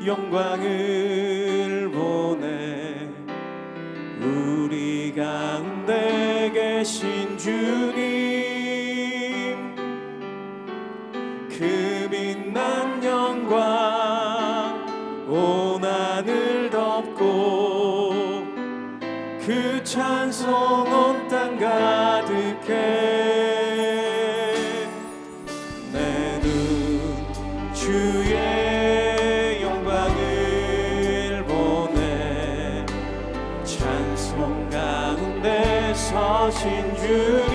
영광을 보내 우리 가운데 계신 주님, 그 빛난 영광 온 하늘 덮고 그 찬송 온 땅 가득해. 내 눈 주의 영광을 보내 찬송 가운데 서신 주님,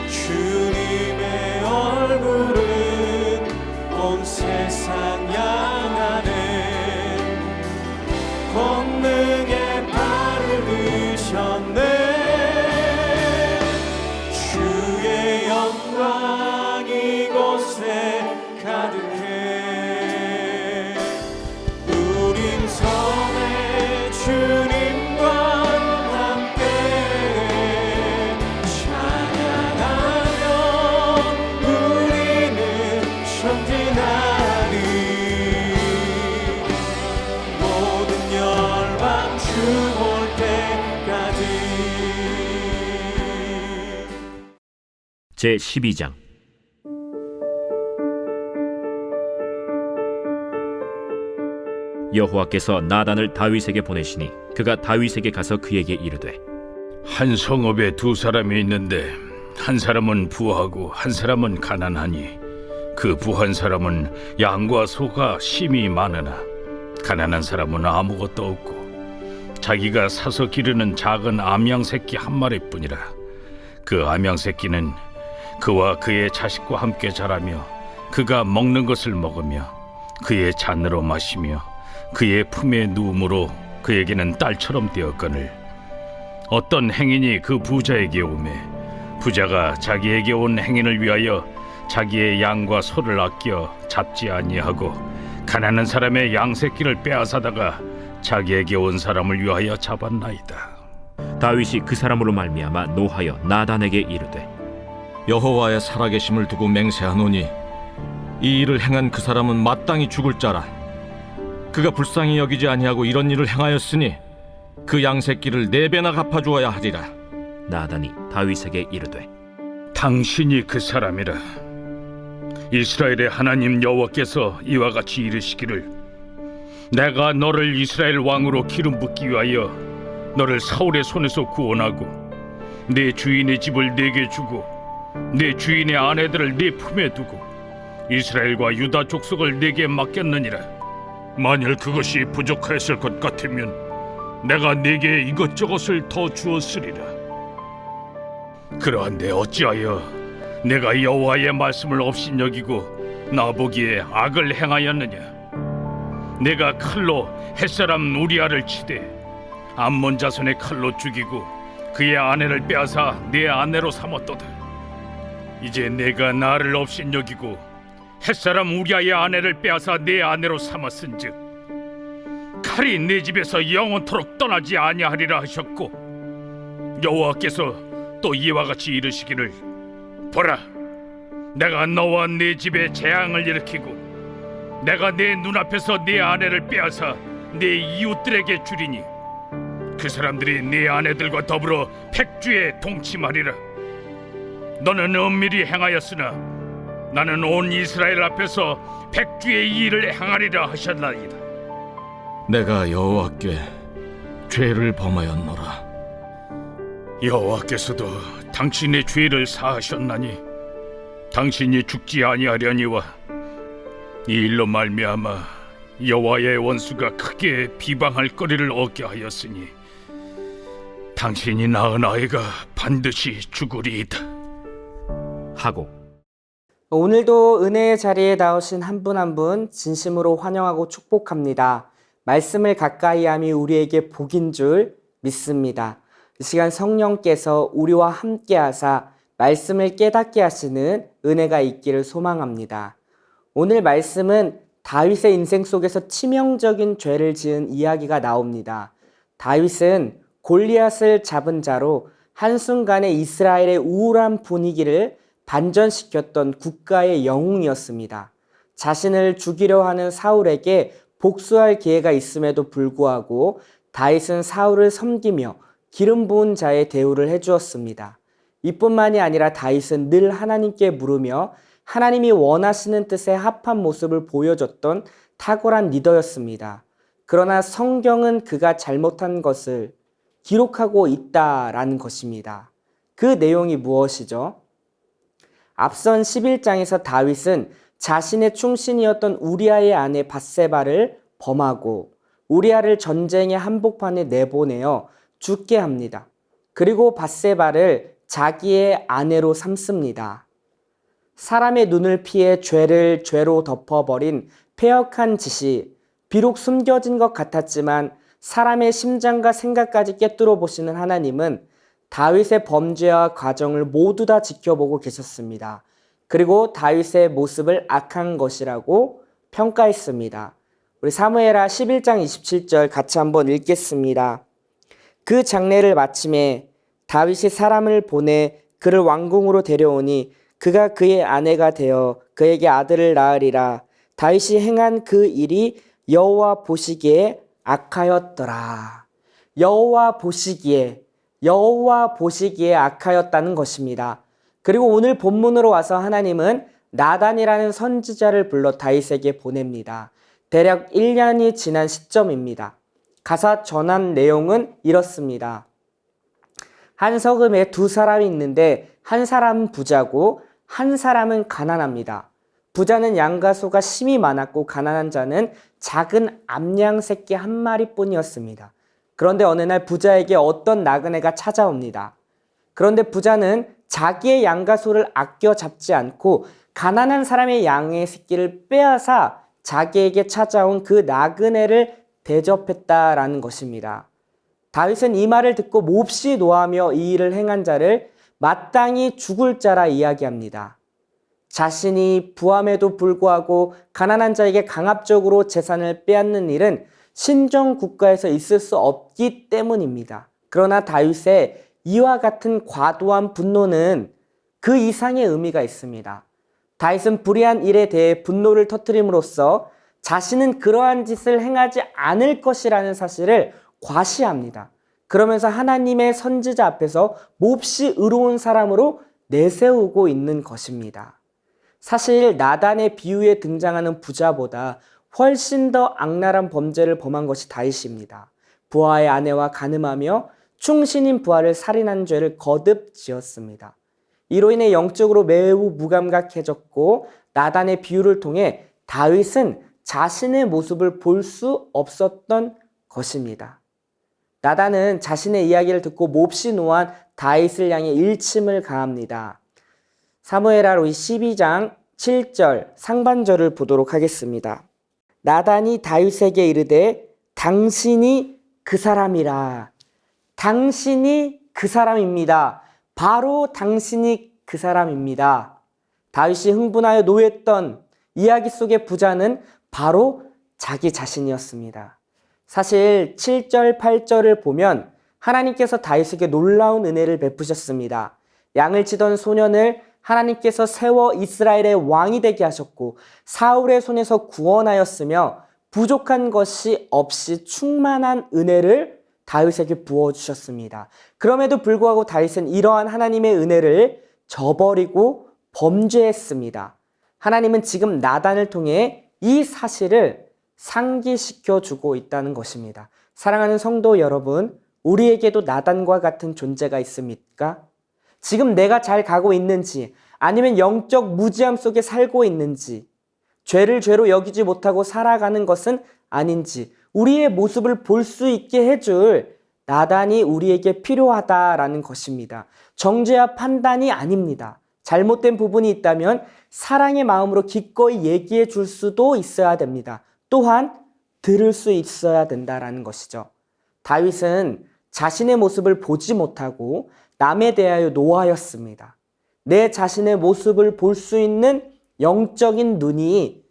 주님의 얼굴은 온 세상 향하네. 권능의 발을 드셨네. 주의 영광 이곳에 가득해. 우린 선의 주님과 함께 찬양하며 우리는 전진하리. 모든 열방 주 올 때까지. 제12장. 여호와께서 나단을 다윗에게 보내시니 그가 다윗에게 가서 그에게 이르되, 한 성읍에 두 사람이 있는데 한 사람은 부하고 한 사람은 가난하니 그 부한 사람은 양과 소가 심히 많으나 가난한 사람은 아무것도 없고 자기가 사서 기르는 작은 암양 새끼 한 마리뿐이라. 그 암양 새끼는 그와 그의 자식과 함께 자라며 그가 먹는 것을 먹으며 그의 잔으로 마시며 그의 품에 누움으로 그에게는 딸처럼 되었거늘, 어떤 행인이 그 부자에게 오매 부자가 자기에게 온 행인을 위하여 자기의 양과 소를 아껴 잡지 아니하고 가난한 사람의 양 새끼를 빼앗아다가 자기에게 온 사람을 위하여 잡았나이다. 다윗이 그 사람으로 말미암아 노하여 나단에게 이르되, 여호와의 살아계심을 두고 맹세하노니 이 일을 행한 그 사람은 마땅히 죽을 자라. 그가 불쌍히 여기지 아니하고 이런 일을 행하였으니 그 양새끼를 4배나 갚아주어야 하리라. 나단이 다윗에게 이르되, 당신이 그 사람이라. 이스라엘의 하나님 여호와께서 이와 같이 이르시기를, 내가 너를 이스라엘 왕으로 기름 붓기 위하여 너를 사울의 손에서 구원하고 내 주인의 집을 네게 주고 내 주인의 아내들을 네 품에 두고 이스라엘과 유다 족속을 네게 맡겼느니라. 만일 그것이 부족하였을 것 같으면 내가 네게 이것저것을 더 주었으리라. 그러한데 어찌하여 내가 여호와의 말씀을 업신여기고 나보기에 악을 행하였느냐. 내가 칼로 햇사람 우리아를 치되 암몬 자손의 칼로 죽이고 그의 아내를 빼앗아 내 아내로 삼았도다. 이제 내가 나를 업신여기고 햇사람 우리아의 아내를 빼앗아 내 아내로 삼았은즉 칼이 내 집에서 영원토록 떠나지 아니하리라 하셨고, 여호와께서 또 이와 같이 이르시기를, 보라, 내가 너와 네 집에 재앙을 일으키고 내가 내 눈앞에서 네 아내를 빼앗아 네 이웃들에게 주리니 그 사람들이 네 아내들과 더불어 백주에 동침하리라. 너는 은밀히 행하였으나 나는 온 이스라엘 앞에서 백주의 일을 행하리라 하셨나이다. 내가 여호와께 죄를 범하였노라. 여호와께서도 당신의 죄를 사하셨나니 당신이 죽지 아니하려니와 이 일로 말미암아 여호와의 원수가 크게 비방할 거리를 얻게 하였으니 당신이 낳은 아이가 반드시 죽으리이다 하고, 오늘도 은혜의 자리에 나오신 한 분 한 분 진심으로 환영하고 축복합니다. 말씀을 가까이 함이 우리에게 복인 줄 믿습니다. 이 시간 성령께서 우리와 함께 하사 말씀을 깨닫게 하시는 은혜가 있기를 소망합니다. 오늘 말씀은 다윗의 인생 속에서 치명적인 죄를 지은 이야기가 나옵니다. 다윗은 골리앗을 잡은 자로 한순간에 이스라엘의 우울한 분위기를 반전시켰던 국가의 영웅이었습니다. 자신을 죽이려 하는 사울에게 복수할 기회가 있음에도 불구하고 다윗은 사울을 섬기며 기름 부은 자의 대우를 해주었습니다. 이뿐만이 아니라 다윗은 늘 하나님께 물으며 하나님이 원하시는 뜻에 합한 모습을 보여줬던 탁월한 리더였습니다. 그러나 성경은 그가 잘못한 것을 기록하고 있다라는 것입니다. 그 내용이 무엇이죠? 앞선 11장에서 다윗은 자신의 충신이었던 우리아의 아내 밧세바를 범하고 우리아를 전쟁의 한복판에 내보내어 죽게 합니다. 그리고 밧세바를 자기의 아내로 삼습니다. 사람의 눈을 피해 죄를 죄로 덮어버린 패역한 짓이 비록 숨겨진 것 같았지만 사람의 심장과 생각까지 꿰뚫어 보시는 하나님은 다윗의 범죄와 과정을 모두 다 지켜보고 계셨습니다. 그리고 다윗의 모습을 악한 것이라고 평가했습니다. 우리 사무엘하 11장 27절 같이 한번 읽겠습니다. 그 장례를 마침에 다윗이 사람을 보내 그를 왕궁으로 데려오니 그가 그의 아내가 되어 그에게 아들을 낳으리라. 다윗이 행한 그 일이 여호와 보시기에 악하였더라. 여호와 보시기에 악하였다는 것입니다. 그리고 오늘 본문으로 와서 하나님은 나단이라는 선지자를 불러 다윗에게 보냅니다. 대략 1년이 지난 시점입니다. 가사 전한 내용은 이렇습니다. 한 성읍에 두 사람이 있는데 한 사람은 부자고 한 사람은 가난합니다. 부자는 양과 소가 심이 많았고 가난한 자는 작은 암양 새끼 한 마리뿐이었습니다. 그런데 어느 날 부자에게 어떤 나그네가 찾아옵니다. 그런데 부자는 자기의 양과 소를 아껴 잡지 않고 가난한 사람의 양의 새끼를 빼앗아 자기에게 찾아온 그 나그네를 대접했다라는 것입니다. 다윗은 이 말을 듣고 몹시 노하며 이 일을 행한 자를 마땅히 죽을 자라 이야기합니다. 자신이 부함에도 불구하고 가난한 자에게 강압적으로 재산을 빼앗는 일은 신정 국가에서 있을 수 없기 때문입니다. 그러나 다윗의 이와 같은 과도한 분노는 그 이상의 의미가 있습니다. 다윗은 불의한 일에 대해 분노를 터뜨림으로써 자신은 그러한 짓을 행하지 않을 것이라는 사실을 과시합니다. 그러면서 하나님의 선지자 앞에서 몹시 의로운 사람으로 내세우고 있는 것입니다. 사실 나단의 비유에 등장하는 부자보다 훨씬 더 악랄한 범죄를 범한 것이 다윗입니다. 부하의 아내와 간음하며 충신인 부하를 살인한 죄를 거듭 지었습니다. 이로 인해 영적으로 매우 무감각해졌고 나단의 비유를 통해 다윗은 자신의 모습을 볼 수 없었던 것입니다. 나단은 자신의 이야기를 듣고 몹시 노한 다윗을 향해 일침을 가합니다. 사무엘하 12장 7절 상반절을 보도록 하겠습니다. 나단이 다윗에게 이르되 당신이 그 사람이라. 당신이 그 사람입니다. 바로 당신이 그 사람입니다. 다윗이 흥분하여 노했던 이야기 속의 부자는 바로 자기 자신이었습니다. 사실 7절, 8절을 보면 하나님께서 다윗에게 놀라운 은혜를 베푸셨습니다. 양을 치던 소년을 하나님께서 세워 이스라엘의 왕이 되게 하셨고 사울의 손에서 구원하였으며 부족한 것이 없이 충만한 은혜를 다윗에게 부어주셨습니다. 그럼에도 불구하고 다윗은 이러한 하나님의 은혜를 저버리고 범죄했습니다. 하나님은 지금 나단을 통해 이 사실을 상기시켜 주고 있다는 것입니다. 사랑하는 성도 여러분, 우리에게도 나단과 같은 존재가 있습니까? 지금 내가 잘 가고 있는지 아니면 영적 무지함 속에 살고 있는지 죄를 죄로 여기지 못하고 살아가는 것은 아닌지 우리의 모습을 볼 수 있게 해줄 나단이 우리에게 필요하다라는 것입니다. 정죄와 판단이 아닙니다. 잘못된 부분이 있다면 사랑의 마음으로 기꺼이 얘기해 줄 수도 있어야 됩니다. 또한 들을 수 있어야 된다라는 것이죠. 다윗은 자신의 모습을 보지 못하고 남에 대하여 노하였습니다. 내 자신의 모습을 볼 수 있는 영적인 눈이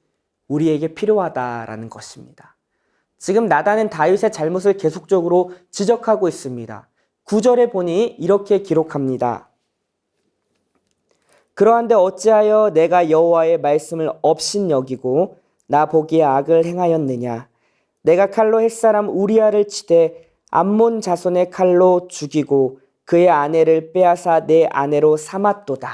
우리에게 필요하다라는 것입니다. 지금 나단은 다윗의 잘못을 계속적으로 지적하고 있습니다. 9절에 보니 이렇게 기록합니다. 그러한데 어찌하여 내가 여호와의 말씀을 업신여기고 나 보기에 악을 행하였느냐. 내가 칼로 햇사람 우리아를 치되 암몬 자손의 칼로 죽이고 그의 아내를 빼앗아 내 아내로 삼았도다.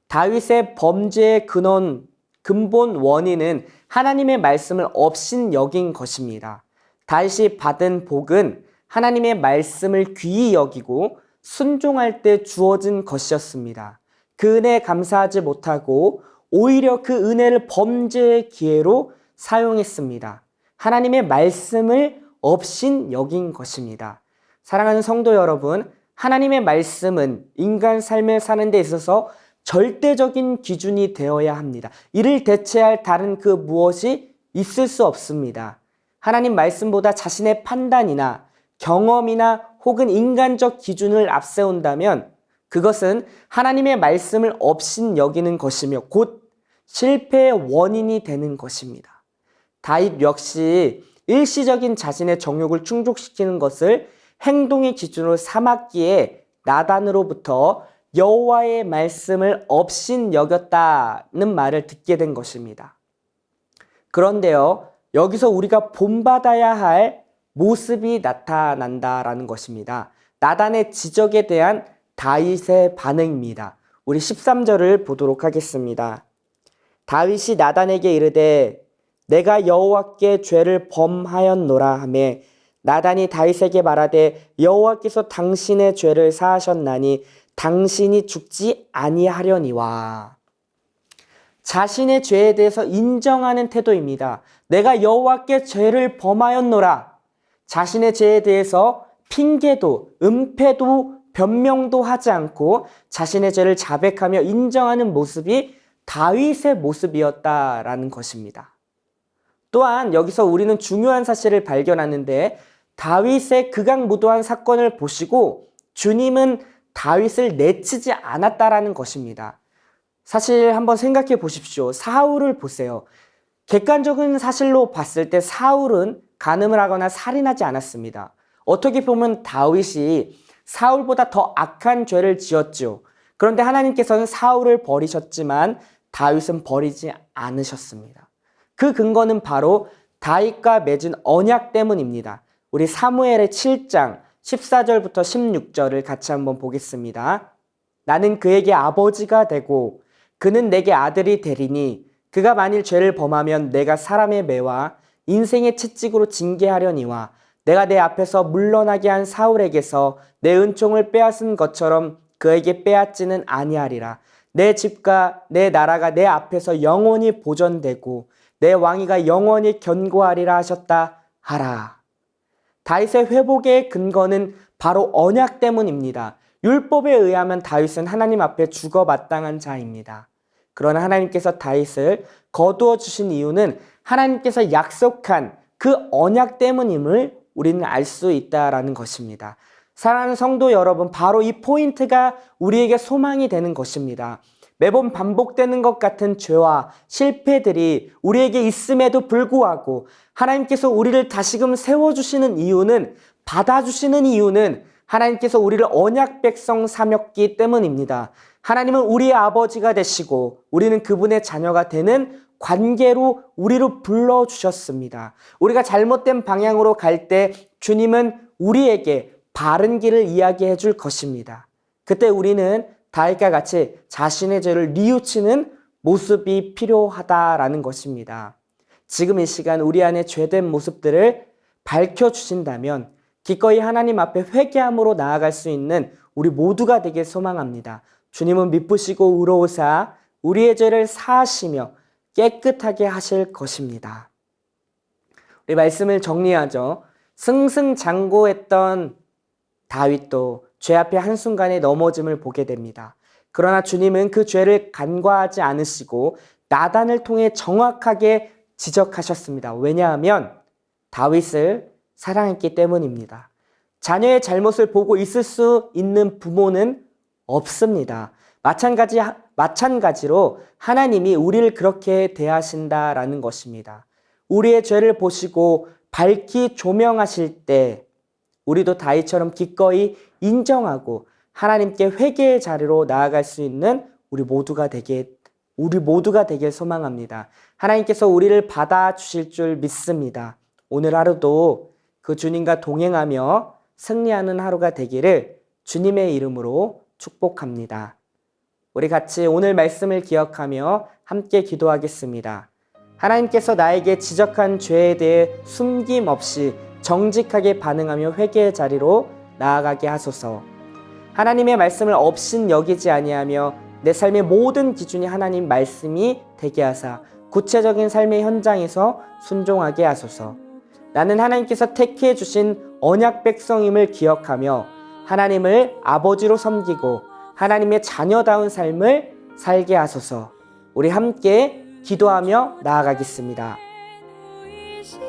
다윗의 범죄의 근본 원인은 하나님의 말씀을 업신여긴 것입니다. 다윗이 받은 복은 하나님의 말씀을 귀히 여기고 순종할 때 주어진 것이었습니다. 그 은혜에 감사하지 못하고 오히려 그 은혜를 범죄의 기회로 사용했습니다. 하나님의 말씀을 업신여긴 것입니다. 사랑하는 성도 여러분, 하나님의 말씀은 인간 삶을 사는 데 있어서 절대적인 기준이 되어야 합니다. 이를 대체할 다른 그 무엇이 있을 수 없습니다. 하나님 말씀보다 자신의 판단이나 경험이나 혹은 인간적 기준을 앞세운다면 그것은 하나님의 말씀을 업신여기는 것이며 곧 실패의 원인이 되는 것입니다. 다윗 역시 일시적인 자신의 정욕을 충족시키는 것을 행동의 기준으로 삼았기에 나단으로부터 여호와의 말씀을 업신여겼다는 말을 듣게 된 것입니다. 그런데요, 여기서 우리가 본받아야 할 모습이 나타난다라는 것입니다. 나단의 지적에 대한 다윗의 반응입니다. 우리 13절을 보도록 하겠습니다. 다윗이 나단에게 이르되 내가 여호와께 죄를 범하였노라 하며 나단이 다윗에게 말하되 여호와께서 당신의 죄를 사하셨나니 당신이 죽지 아니하려니와. 자신의 죄에 대해서 인정하는 태도입니다. 내가 여호와께 죄를 범하였노라. 자신의 죄에 대해서 핑계도 은폐도 변명도 하지 않고 자신의 죄를 자백하며 인정하는 모습이 다윗의 모습이었다라는 것입니다. 또한 여기서 우리는 중요한 사실을 발견하는데 다윗의 극악무도한 사건을 보시고 주님은 다윗을 내치지 않았다라는 것입니다. 사실 한번 생각해 보십시오. 사울을 보세요. 객관적인 사실로 봤을 때 사울은 간음을 하거나 살인하지 않았습니다. 어떻게 보면 다윗이 사울보다 더 악한 죄를 지었죠. 그런데 하나님께서는 사울을 버리셨지만 다윗은 버리지 않으셨습니다. 그 근거는 바로 다윗과 맺은 언약 때문입니다. 우리 사무엘의 7장 14절부터 16절을 같이 한번 보겠습니다. 나는 그에게 아버지가 되고 그는 내게 아들이 되리니 그가 만일 죄를 범하면 내가 사람의 매와 인생의 채찍으로 징계하려니와 내가 내 앞에서 물러나게 한 사울에게서 내 은총을 빼앗은 것처럼 그에게 빼앗지는 아니하리라. 내 집과 내 나라가 내 앞에서 영원히 보존되고 내 왕위가 영원히 견고하리라 하셨다 하라. 다윗의 회복의 근거는 바로 언약 때문입니다. 율법에 의하면 다윗은 하나님 앞에 죽어 마땅한 자입니다. 그러나 하나님께서 다윗을 거두어 주신 이유는 하나님께서 약속한 그 언약 때문임을 우리는 알 수 있다라는 것입니다. 사랑하는 성도 여러분, 바로 이 포인트가 우리에게 소망이 되는 것입니다. 매번 반복되는 것 같은 죄와 실패들이 우리에게 있음에도 불구하고 하나님께서 우리를 다시금 세워주시는 이유는, 받아주시는 이유는 하나님께서 우리를 언약 백성 삼였기 때문입니다. 하나님은 우리의 아버지가 되시고 우리는 그분의 자녀가 되는 관계로 우리를 불러주셨습니다. 우리가 잘못된 방향으로 갈 때 주님은 우리에게 바른 길을 이야기해 줄 것입니다. 그때 우리는 다윗과 같이 자신의 죄를 뉘우치는 모습이 필요하다라는 것입니다. 지금 이 시간 우리 안에 죄된 모습들을 밝혀주신다면 기꺼이 하나님 앞에 회개함으로 나아갈 수 있는 우리 모두가 되길 소망합니다. 주님은 미쁘시고 의로우사 우리의 죄를 사하시며 깨끗하게 하실 것입니다. 우리 말씀을 정리하죠. 승승장구했던 다윗도 죄 앞에 한순간에 넘어짐을 보게 됩니다. 그러나 주님은 그 죄를 간과하지 않으시고 나단을 통해 정확하게 지적하셨습니다. 왜냐하면 다윗을 사랑했기 때문입니다. 자녀의 잘못을 보고 있을 수 있는 부모는 없습니다. 마찬가지로 하나님이 우리를 그렇게 대하신다라는 것입니다. 우리의 죄를 보시고 밝히 조명하실 때 우리도 다윗처럼 기꺼이 인정하고 하나님께 회개의 자리로 나아갈 수 있는 우리 모두가 되길 소망합니다. 하나님께서 우리를 받아주실 줄 믿습니다. 오늘 하루도 그 주님과 동행하며 승리하는 하루가 되기를 주님의 이름으로 축복합니다. 우리 같이 오늘 말씀을 기억하며 함께 기도하겠습니다. 하나님께서 나에게 지적한 죄에 대해 숨김없이 정직하게 반응하며 회개의 자리로 나아가게 하소서. 하나님의 말씀을 업신여기지 아니하며 내 삶의 모든 기준이 하나님 말씀이 되게 하사 구체적인 삶의 현장에서 순종하게 하소서. 나는 하나님께서 택해 주신 언약 백성임을 기억하며 하나님을 아버지로 섬기고 하나님의 자녀다운 삶을 살게 하소서. 우리 함께 기도하며 나아가겠습니다. 보이시